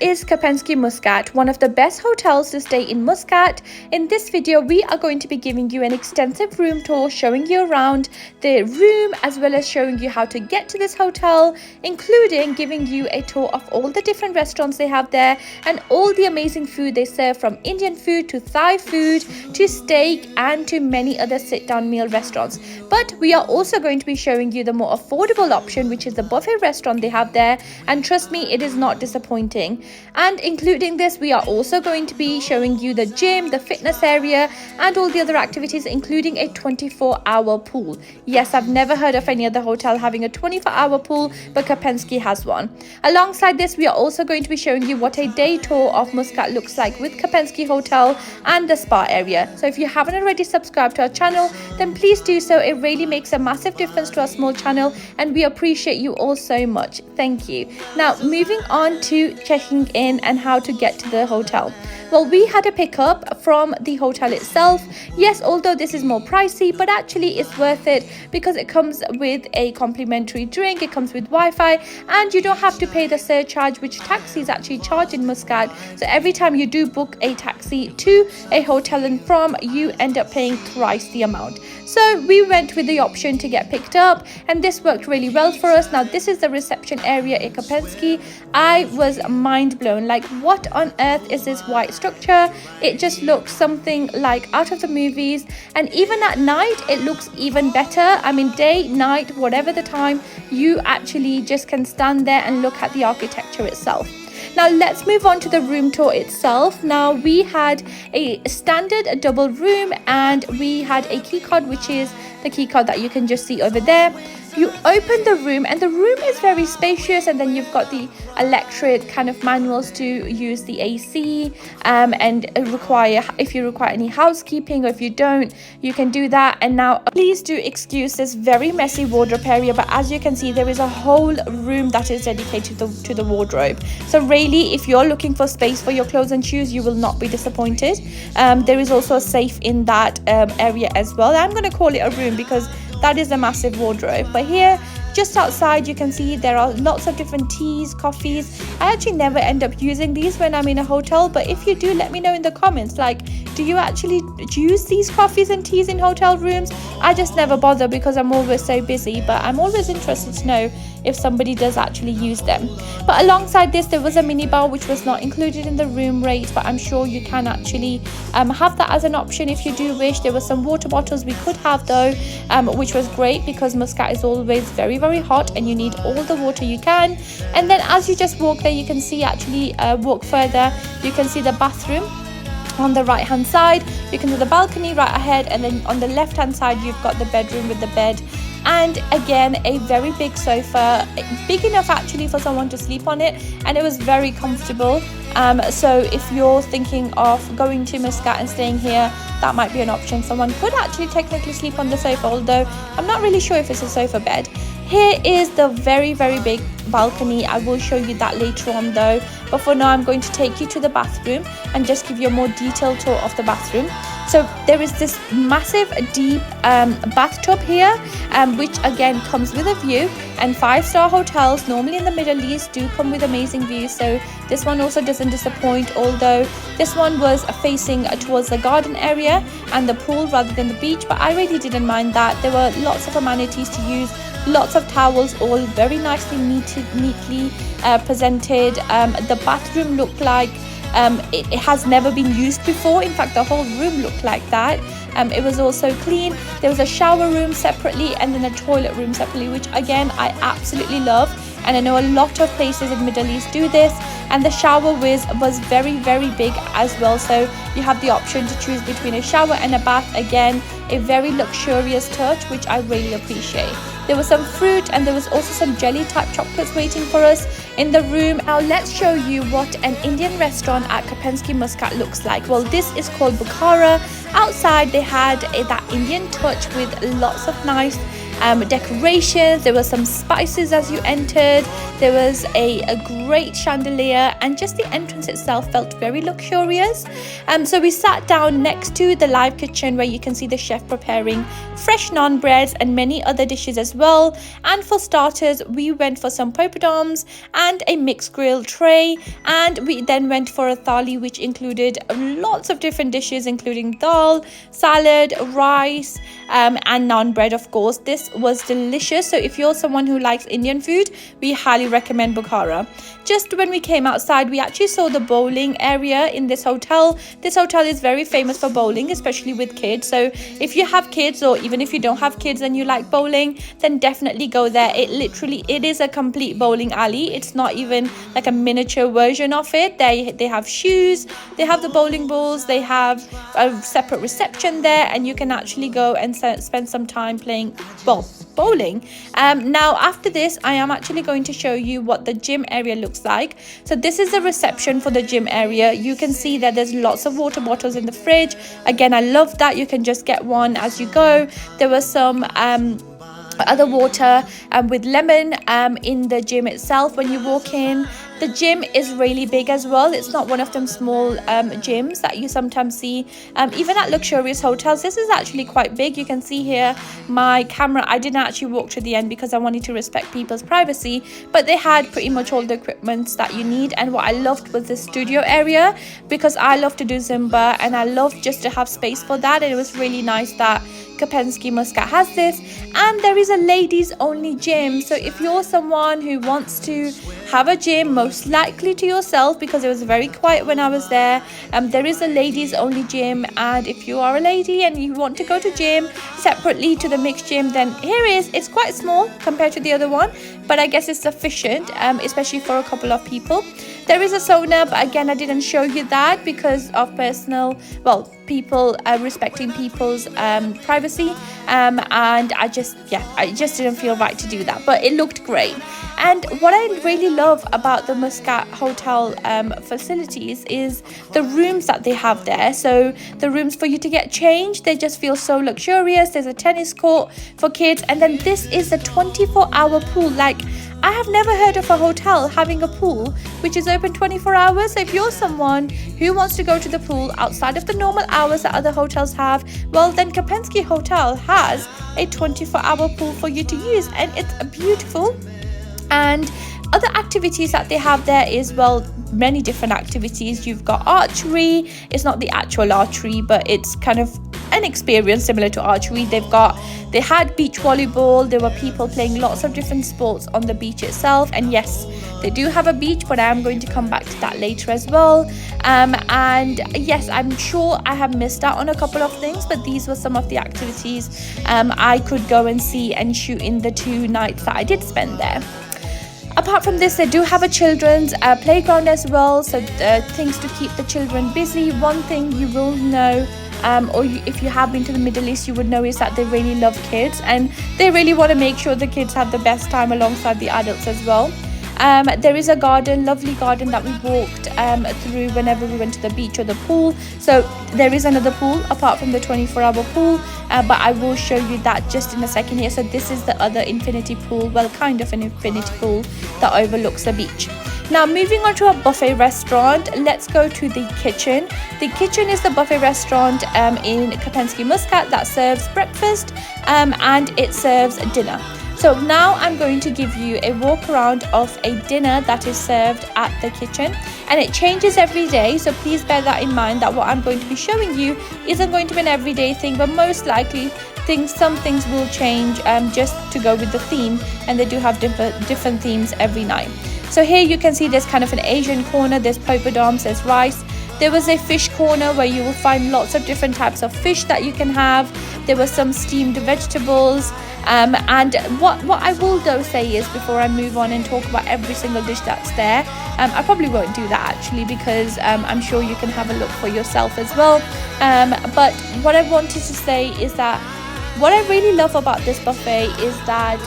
is Kempinski Muscat, one of the best hotels to stay in Muscat. In this video, we are going to be giving you an extensive room tour, showing you around the room as well as showing you how to get to this hotel, including giving you a tour of all the different restaurants they have there and all the amazing food they serve, from Indian food to Thai food to steak and to many other sit-down meal restaurants. But we are also going to be showing you the more affordable option, which is the buffet restaurant they have there, and trust me, it is not disappointing. And including this, we are also going to be showing you the gym, the fitness area and all the other activities, including a 24-hour pool. Yes, I've never heard of any other hotel having a 24-hour pool, but Kempinski has one. Alongside this, we are also going to be showing you what a day tour of Muscat looks like with Kempinski Hotel and the spa area. So if you haven't already subscribed to our channel, then please do so. It really makes a massive difference to our small channel and we appreciate you all so much. Thank you. Now moving on to checking in and how to get to the hotel. Well, we had a pickup from the hotel itself. Yes, although this is more pricey, but actually it's worth it because it comes with a complimentary drink, it comes with Wi-Fi, and you don't have to pay the surcharge which taxis actually charge in Muscat. So every time you do book a taxi to a hotel and from, you end up paying thrice the amount. So we went with the option to get picked up, and this worked really well for us. Now this is the reception area at Kempinski. I was mind blown. Like, what on earth is this white structure? It just looks something like out of the movies, and even at night it looks even better. I mean, day, night, whatever the time, you actually just can stand there and look at the architecture itself. Now let's move on to the room tour itself. Now we had a standard double room and we had a key card, which is the key card that you can just see over there. You open the room and the room is very spacious, and then you've got the electric kind of manuals to use the AC and if you require any housekeeping, or if you don't, you can do that. And now please do excuse this very messy wardrobe area, but as you can see, there is a whole room that is dedicated to the wardrobe. So really, if you're looking for space for your clothes and shoes, you will not be disappointed. There is also a safe in that area as well. I'm going to call it a room because that is a massive wardrobe. But here, just outside, you can see there are lots of different teas, coffees. I actually never end up using these when I'm in a hotel, but if you do, let me know in the comments. Like, do you actually use these coffees and teas in hotel rooms? I just never bother because I'm always so busy, but I'm always interested to know if somebody does actually use them. But alongside this, there was a minibar which was not included in the room rate, but I'm sure you can actually have that as an option if you do wish. There were some water bottles we could have though, which was great because Muscat is always very hot and you need all the water you can. And then as you just walk there, you can see actually walk further, you can see the bathroom on the right hand side, you can see the balcony right ahead, and then on the left hand side you've got the bedroom with the bed. And again, a very big sofa, big enough actually for someone to sleep on it, and it was very comfortable. So if you're thinking of going to Muscat and staying here, that might be an option. Someone could actually technically sleep on the sofa, although I'm not really sure if it's a sofa bed. Here is the very big balcony. I will show you that later on though, but for now I'm going to take you to the bathroom and just give you a more detailed tour of the bathroom. So there is this massive deep bathtub here, which again comes with a view, and 5-star hotels normally in the Middle East do come with amazing views, so this one also doesn't disappoint, although this one was facing towards the garden area and the pool rather than the beach. But I really didn't mind that. There were lots of amenities to use, lots of towels, all very nicely neatly presented. The bathroom looked like it has never been used before. In fact, the whole room looked like that. It was also clean. There was a shower room separately and then a toilet room separately, which again I absolutely love, and I know a lot of places in Middle East do this. And the shower was very big as well, so you have the option to choose between a shower and a bath. Again, a very luxurious touch, which I really appreciate. There was some fruit and there was also some jelly type chocolates waiting for us in the room. Now let's show you what an Indian restaurant at Kempinski Muscat looks like. Well, this is called Bukhara. Outside they had that Indian touch with lots of nice decorations. There were some spices as you entered. There was a great chandelier, and just the entrance itself felt very luxurious. So we sat down next to the live kitchen where you can see the chef preparing fresh naan breads and many other dishes as well. And for starters, we went for some poppadoms and a mixed grill tray, and we then went for a thali, which included lots of different dishes, including dal, salad, rice, and naan bread, of course. This was delicious. So if you're someone who likes Indian food, we highly recommend Bukhara. Just when we came outside, we actually saw the bowling area in this hotel. This hotel is very famous for bowling, especially with kids. So if you have kids, or even if you don't have kids and you like bowling, then definitely go there. It is a complete bowling alley. It's not even like a miniature version of it. They have shoes, they have the bowling balls, they have a separate reception there, and you can actually go and spend some time playing bowling. Now after this, I am actually going to show you what the gym area looks like. So this is the reception for the gym area. You can see that there's lots of water bottles in the fridge. Again, I love that you can just get one as you go. There was some other water with lemon in the gym itself when you walk in. The gym is really big as well. It's not one of them small gyms that you sometimes see even at luxurious hotels. This is actually quite big. You can see here my camera, I didn't actually walk to the end because I wanted to respect people's privacy, but they had pretty much all the equipment that you need. And what I loved was the studio area, because I love to do Zumba and I love just to have space for that. And it was really nice that Kempinski Muscat has this. And there is a ladies only gym, so if you're someone who wants to have a gym, most likely to yourself, because it was very quiet when I was there, there is a ladies only gym. And if you are a lady and you want to go to gym separately to the mixed gym, then here it's quite small compared to the other one, but I guess it's sufficient, especially for a couple of people. There is a sauna, but again, I didn't show you that because of people respecting people's privacy, and I just didn't feel right to do that, but it looked great. And what I really love about the Muscat hotel facilities is the rooms that they have there. So the rooms for you to get changed, they just feel so luxurious. There's a tennis court for kids, and then this is a 24-hour pool. Like, I have never heard of a hotel having a pool which is open 24 hours. So if you're someone who wants to go to the pool outside of the normal hours that other hotels have, well, then Kempinski Hotel has a 24-hour pool for you to use, and it's beautiful. And other activities that they have there is, well, many different activities. You've got archery. It's not the actual archery, but it's kind of an experience similar to archery. They had beach volleyball. There were people playing lots of different sports on the beach itself. And yes, they do have a beach, but I am going to come back to that later as well. And yes, I'm sure I have missed out on a couple of things, but these were some of the activities I could go and see and shoot in the 2 nights that I did spend there. Apart from this, they do have a children's playground as well, so things to keep the children busy. One thing you will know, if you have been to the Middle East, you would know, is that they really love kids, and they really want to make sure the kids have the best time alongside the adults as well. There is a garden, lovely garden, that we walked through whenever we went to the beach or the pool. So there is another pool apart from the 24-hour pool, but I will show you that just in a second here. So this is the other infinity pool, well, kind of an infinity pool that overlooks the beach. Now moving on to a buffet restaurant, let's go to the kitchen. The kitchen is the buffet restaurant in Kempinski Muscat that serves breakfast and it serves dinner. So now I'm going to give you a walk around of a dinner that is served at the kitchen, and it changes every day, so please bear that in mind, that what I'm going to be showing you isn't going to be an everyday thing, but most likely some things will change just to go with the theme, and they do have different themes every night. So here you can see there's kind of an Asian corner, there's poppadoms, there's rice. There was a fish corner where you will find lots of different types of fish that you can have. There were some steamed vegetables. And what I will though say is, before I move on and talk about every single dish that's there, I probably won't do that actually, because I'm sure you can have a look for yourself as well. But what I wanted to say is that what I really love about this buffet is that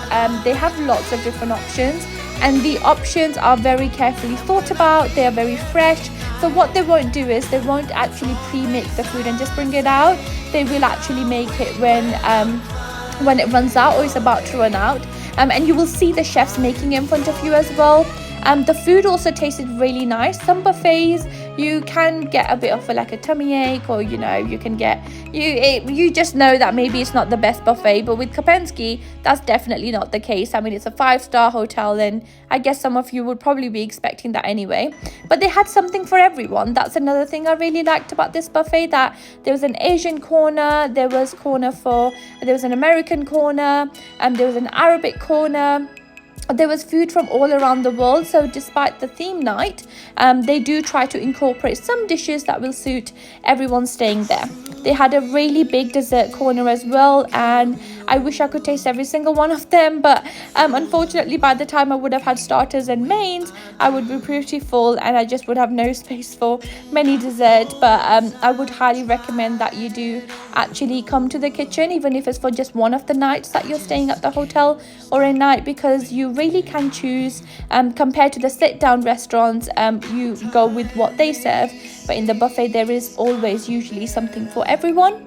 they have lots of different options, and the options are very carefully thought about. They are very fresh. So what they won't do is they won't actually pre-make the food and just bring it out. They will actually make it when it runs out or is about to run out. and you will see the chefs making in front of you as well. The food also tasted really nice. Some buffets you can get a bit of like a tummy ache, or you know, you can get you just know that maybe it's not the best buffet. But with Kempinski, that's definitely not the case. I mean, it's a 5-star hotel, and I guess some of you would probably be expecting that anyway. But they had something for everyone. That's another thing I really liked about this buffet, that there was an Asian corner, there was an American corner, and there was an Arabic corner. There was food from all around the world. So despite the theme night, they do try to incorporate some dishes that will suit everyone staying there. They had a really big dessert corner as well, and I wish I could taste every single one of them, but unfortunately by the time I would have had starters and mains, I would be pretty full and I just would have no space for many desserts. But I would highly recommend that you do actually come to the kitchen, even if it's for just one of the nights that you're staying at the hotel or a night, because you really can choose. Compared to the sit down restaurants, you go with what they serve, but in the buffet there is always usually something for everyone.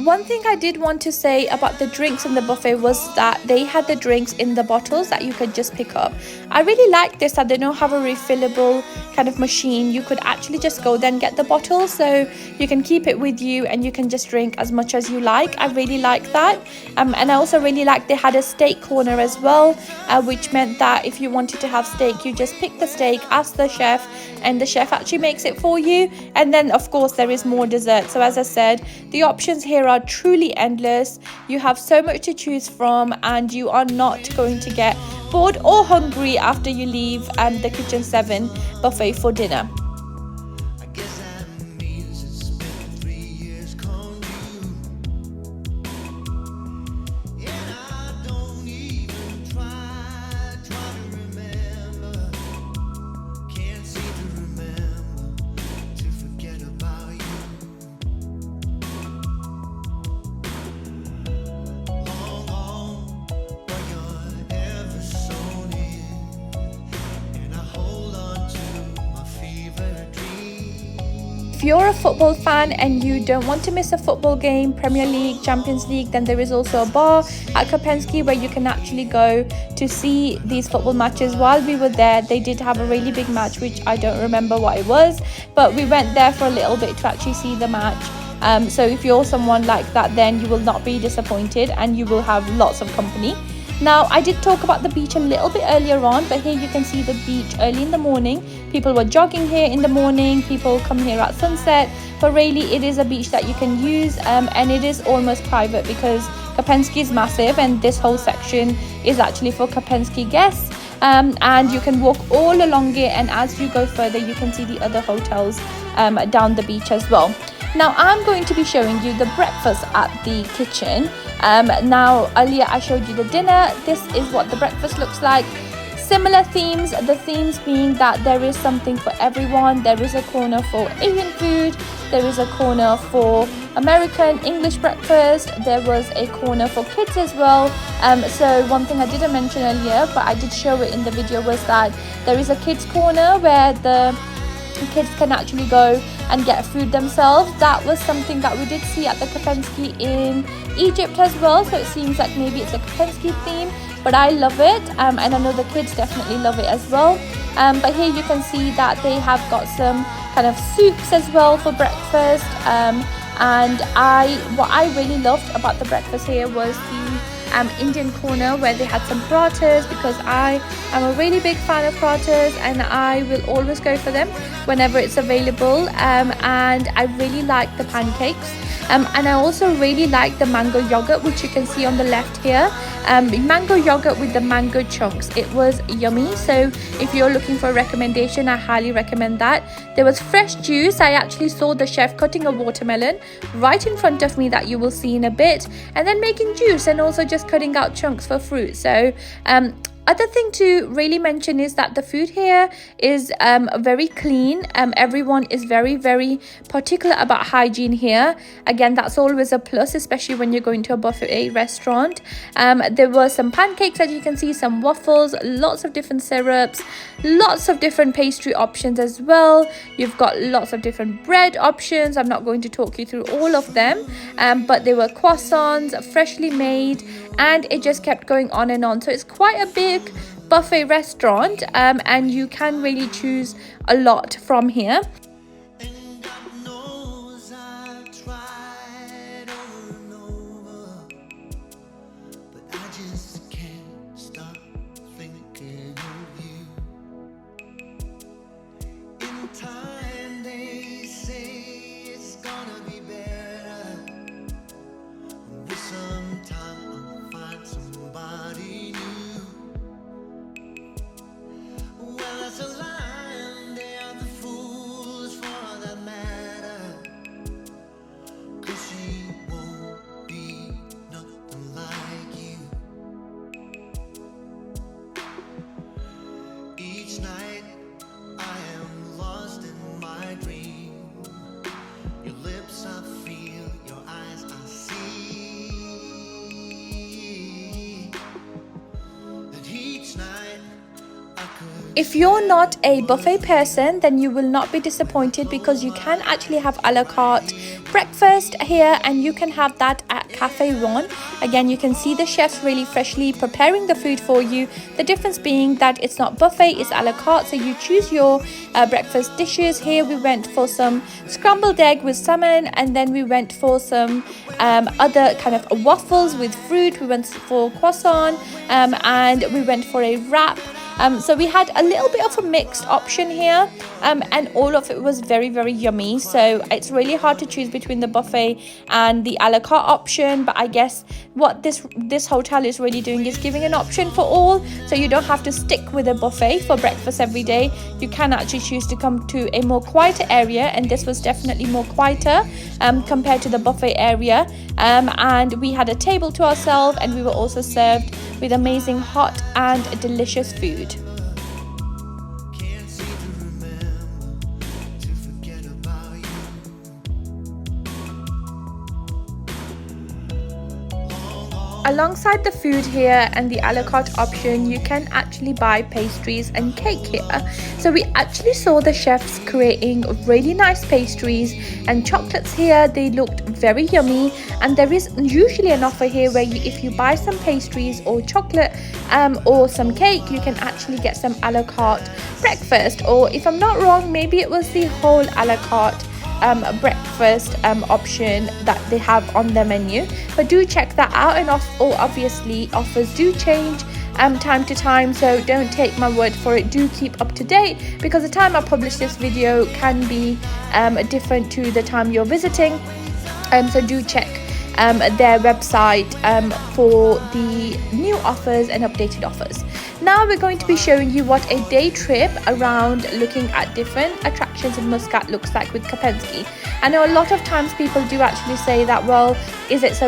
One thing I did want to say about the drinks in the buffet was that they had the drinks in the bottles that you could just pick up. I really like this, that they don't have a refillable kind of machine. You could actually just go there and get the bottle, so you can keep it with you and you can just drink as much as you like. I really like that. And I also really like they had a steak corner as well, which meant that if you wanted to have steak, you just pick the steak, ask the chef, and the chef actually makes it for you. And then of course there is more dessert. So as I said, the options here are truly endless. You have so much to choose from, and you are not going to get bored or hungry after you leave the Kitchen 7 buffet for dinner. If you're a football fan and you don't want to miss a football game, Premier League, Champions League, then there is also a bar at Kempinski where you can actually go to see these football matches. While we were there, they did have a really big match, which I don't remember what it was, but we went there for a little bit to actually see the match. So if you're someone like that, then you will not be disappointed and you will have lots of company. Now, I did talk about the beach a little bit earlier on, but here you can see the beach early in the morning. People were jogging here in the morning, people come here at sunset, but really it is a beach that you can use, and it is almost private because Kempinski is massive and this whole section is actually for Kempinski guests. And you can walk all along it, and as you go further you can see the other hotels down the beach as well. Now I'm going to be showing you the breakfast at the kitchen. Now earlier I showed you the dinner. This is what the breakfast looks like. Similar themes, the themes being that there is something for everyone. There is a corner for Asian food, there is a corner for American English breakfast, there was a corner for kids as well. So one thing I didn't mention earlier, but I did show it in the video, was that there is a kids corner where the kids can actually go and get food themselves. That was something that we did see at the Kempinski in Egypt as well, so it seems like maybe it's a Kempinski theme, but I love it, and I know the kids definitely love it as well. But here you can see that they have got some kind of soups as well for breakfast, and what I really loved about the breakfast here was the Indian corner where they had some parathas, because I am a really big fan of parathas and I will always go for them whenever it's available. And I really like the pancakes. And I also really like the mango yogurt, which you can see on the left here. Mango yogurt with the mango chunks. It was yummy. So if you're looking for a recommendation, I highly recommend that. There was fresh juice. I actually saw the chef cutting a watermelon right in front of me that you will see in a bit, and then making juice and also just cutting out chunks for fruit. So other thing to really mention is that the food here is very clean. Everyone is very particular about hygiene here. Again, that's always a plus, especially when you're going to a buffet restaurant. There were some pancakes, as you can see, some waffles, lots of different syrups, lots of different pastry options as well. You've got lots of different bread options. I'm not going to talk you through all of them, but there were croissants, freshly made, and it just kept going on and on. So it's quite a big buffet restaurant, and you can really choose a lot from here. If you're not a buffet person, then you will not be disappointed, because you can actually have a la carte breakfast here, and you can have that at Cafe One. Again, you can see the chefs really freshly preparing the food for you. The difference being that it's not buffet, it's a la carte, so you choose your breakfast dishes. Here we went for some scrambled egg with salmon, and then we went for some other kind of waffles with fruit. We went for croissant, and we went for a wrap. So we had a little bit of a mixed option here, and all of it was very yummy. So it's really hard to choose between the buffet and the a la carte option, but I guess what this hotel is really doing is giving an option for all, so you don't have to stick with a buffet for breakfast every day. You can actually choose to come to a more quieter area, and this was definitely more quieter compared to the buffet area. And we had a table to ourselves, and we were also served with amazing hot and delicious food. Alongside the food here and the a la carte option, you can actually buy pastries and cake here. So we actually saw the chefs creating really nice pastries and chocolates here. They looked very yummy, and there is usually an offer here where if you buy some pastries or chocolate or some cake, you can actually get some a la carte breakfast, or if I'm not wrong, maybe it was the whole a la carte breakfast option that they have on the menu. But do check that out, and obviously offers do change time to time, so don't take my word for it. Do keep up to date, because the time I publish this video can be different to the time you're visiting, so do check their website for the new offers and updated offers. Now we're going to be showing you what a day trip around looking at different attractions in Muscat looks like with Kempinski. I know a lot of times people do actually say that, well, is it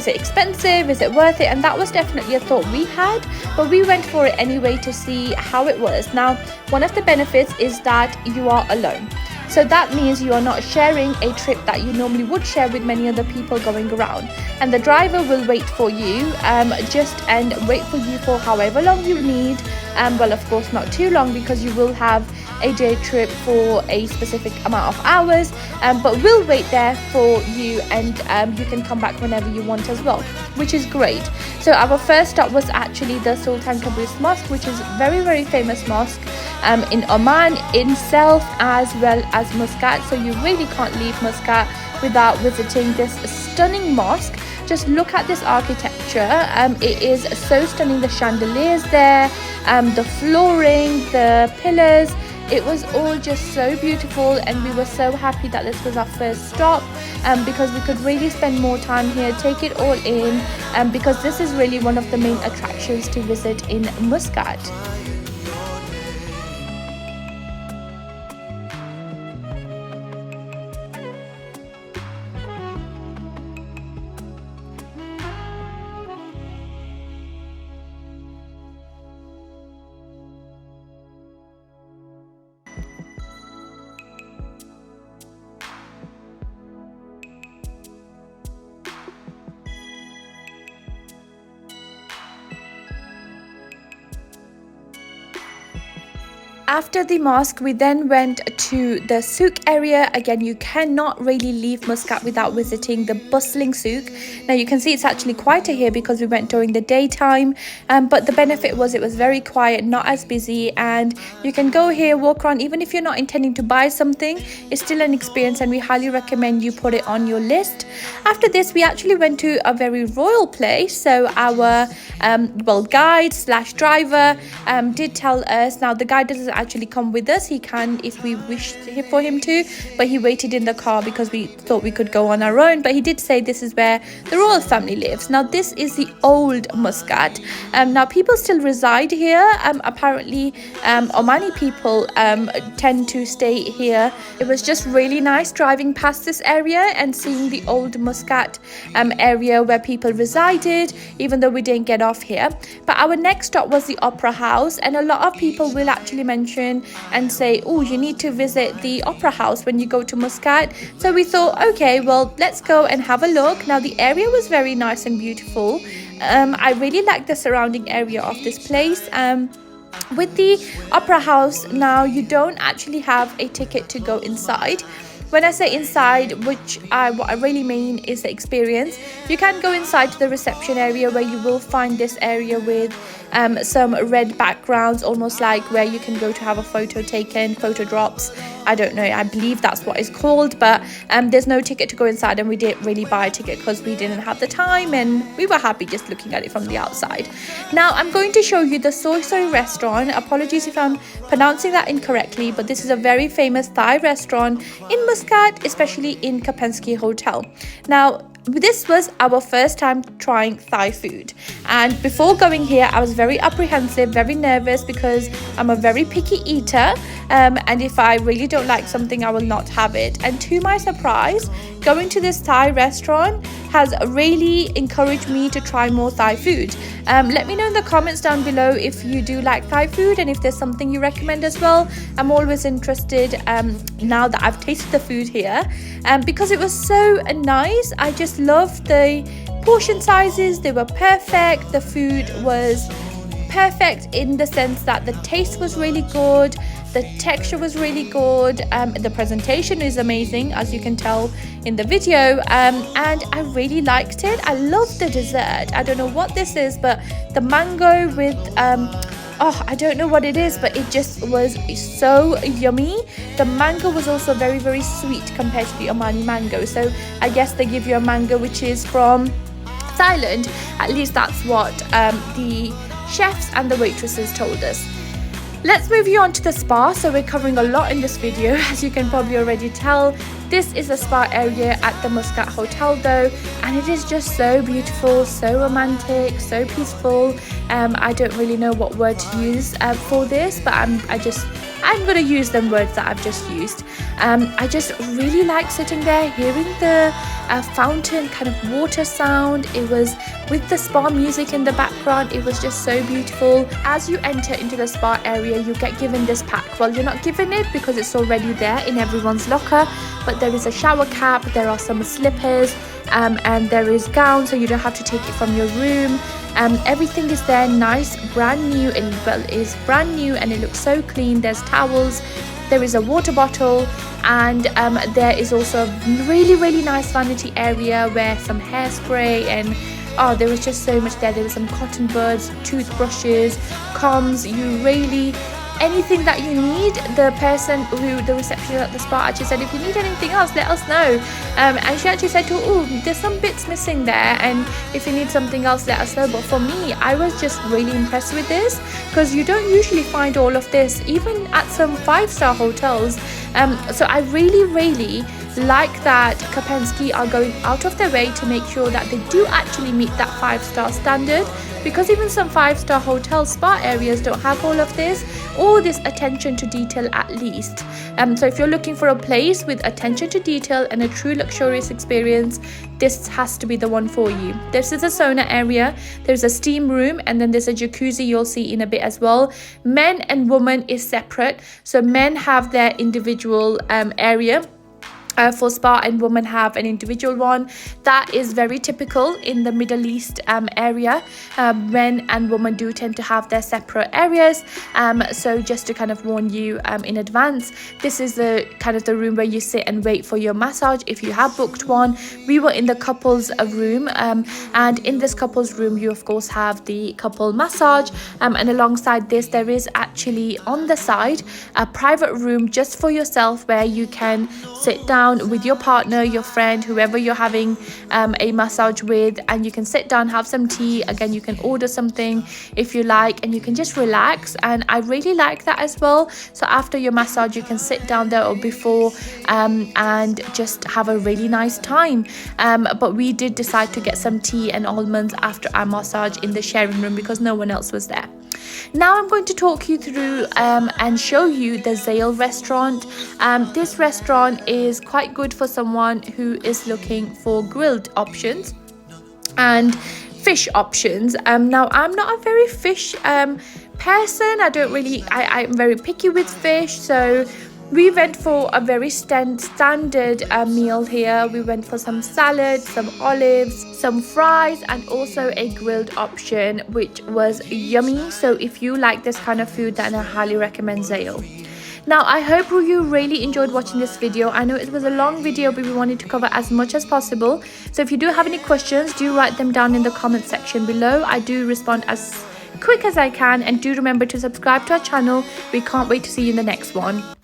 expensive? Is it worth it? And that was definitely a thought we had, but we went for it anyway to see how it was. Now, one of the benefits is that you are alone. So that means you are not sharing a trip that you normally would share with many other people going around. And the driver will wait for you, and wait for you for however long you need. Well, of course, not too long, because you will have a day trip for a specific amount of hours, but we'll wait there for you, and you can come back whenever you want as well, which is great. So our first stop was actually the Sultan Qaboos Mosque, which is very famous mosque in Oman itself, as well as Muscat. So you really can't leave Muscat without visiting this stunning mosque. Just look at this architecture. It is so stunning. The chandeliers there, the flooring, the pillars, it was all just so beautiful, and we were so happy that this was our first stop, because we could really spend more time here, take it all in, because this is really one of the main attractions to visit in Muscat. After the mosque, we then went to the souk area. Again, you cannot really leave Muscat without visiting the bustling souk. Now you can see it's actually quieter here because we went during the daytime, but the benefit was it was very quiet, not as busy, and you can go here, walk around. Even if you're not intending to buy something, it's still an experience, and we highly recommend you put it on your list. After this, we actually went to a very royal place. So our guide slash driver did tell us. Now the guide doesn't actually come with us. He can if we wish for him to, but he waited in the car because we thought we could go on our own. But he did say this is where the royal family lives. Now this is the old Muscat. Now people still reside here. Apparently Omani people tend to stay here. It was just really nice driving past this area and seeing the old Muscat area where people resided, even though we didn't get off here. But our next stop was the Opera House, and a lot of people will actually mention and say, oh, you need to visit the Opera House when you go to Muscat. So we thought, okay, well, let's go and have a look. Now the area was very nice and beautiful. I really like the surrounding area of this place. With the Opera House, now you don't actually have a ticket to go inside. When I say inside, what I really mean is the experience. You can go inside to the reception area, where you will find this area with some red backgrounds, almost like where you can go to have a photo taken, photo drops. I don't know, I believe that's what it's called, but there's no ticket to go inside, and we didn't really buy a ticket because we didn't have the time, and we were happy just looking at it from the outside. Now I'm going to show you the Soi Soi restaurant. Apologies if I'm pronouncing that incorrectly, but this is a very famous Thai restaurant in Muscat, especially in Kempinski Hotel. Now this was our first time trying Thai food, and before going here I was very apprehensive, very nervous, because I'm a very picky eater, and if I really don't like something, I will not have it. And to my surprise, going to this Thai restaurant has really encouraged me to try more Thai food. Let me know in the comments down below if you do like Thai food and if there's something you recommend as well. I'm always interested now that I've tasted the food here, because it was so nice. I just loved the portion sizes. They were perfect. The food was perfect in the sense that the taste was really good, the texture was really good, the presentation is amazing, as you can tell in the video, and I really liked it. I love the dessert. I don't know what this is, but the mango with I don't know what it is, but it just was so yummy. The mango was also very, very sweet compared to the Omani mango. So I guess they give you a mango which is from Thailand. At least that's what the chefs and the waitresses told us. Let's move you on to the spa. So we're covering a lot in this video, as you can probably already tell. This is a spa area at the Muscat Hotel though, and it is just so beautiful, so romantic, so peaceful. I don't really know what word to use for this, but I'm going to use them words that I've just used. I just really like sitting there, hearing the fountain kind of water sound. It was with the spa music in the background. It was just so beautiful. As you enter into the spa area, you get given this pack. Well, you're not given it because it's already there in everyone's locker, but there is a shower cap, there are some slippers, and there is gowns, so you don't have to take it from your room. Everything is there, nice, brand new. It is brand new and it looks so clean. There's towels, there is a water bottle, and there is also a really, really nice vanity area where some hairspray and there was just so much there. There was some cotton buds, toothbrushes, combs. You really anything that you need. The person who, the receptionist at the spa, actually said, if you need anything else, let us know. And she actually said to, oh, there's some bits missing there, and if you need something else, let us know. But for me, I was just really impressed with this, because you don't usually find all of this even at some 5-star hotels. So I really like that Kempinski are going out of their way to make sure that they do actually meet that 5-star standard, because even some 5-star hotel spa areas don't have all of this, or this attention to detail at least. So if you're looking for a place with attention to detail and a true luxurious experience, this has to be the one for you. This is a sauna area, there's a steam room, and then there's a jacuzzi you'll see in a bit as well. Men and women is separate, so men have their individual area for spa, and women have an individual one. That is very typical in the Middle East area. Men and women do tend to have their separate areas, so just to kind of warn you in advance, this is the kind of the room where you sit and wait for your massage if you have booked one. We were in the couples room, and in this couples room you of course have the couple massage, and alongside this there is actually on the side a private room just for yourself, where you can sit down with your partner, your friend, whoever you're having a massage with, and you can sit down, have some tea. Again, you can order something if you like, and you can just relax. And I really like that as well. So after your massage, you can sit down there or before and just have a really nice time. But we did decide to get some tea and almonds after our massage in the sharing room because no one else was there. Now I'm going to talk you through and show you the Zale restaurant. This restaurant is quite good for someone who is looking for grilled options and fish options. Now I'm not a very fish person. I'm very picky with fish, so we went for a very standard meal here. We went for some salad, some olives, some fries, and also a grilled option, which was yummy. So if you like this kind of food, then I highly recommend Zale. Now, I hope you really enjoyed watching this video. I know it was a long video, but we wanted to cover as much as possible. So if you do have any questions, do write them down in the comment section below. I do respond as quick as I can, and do remember to subscribe to our channel. We can't wait to see you in the next one.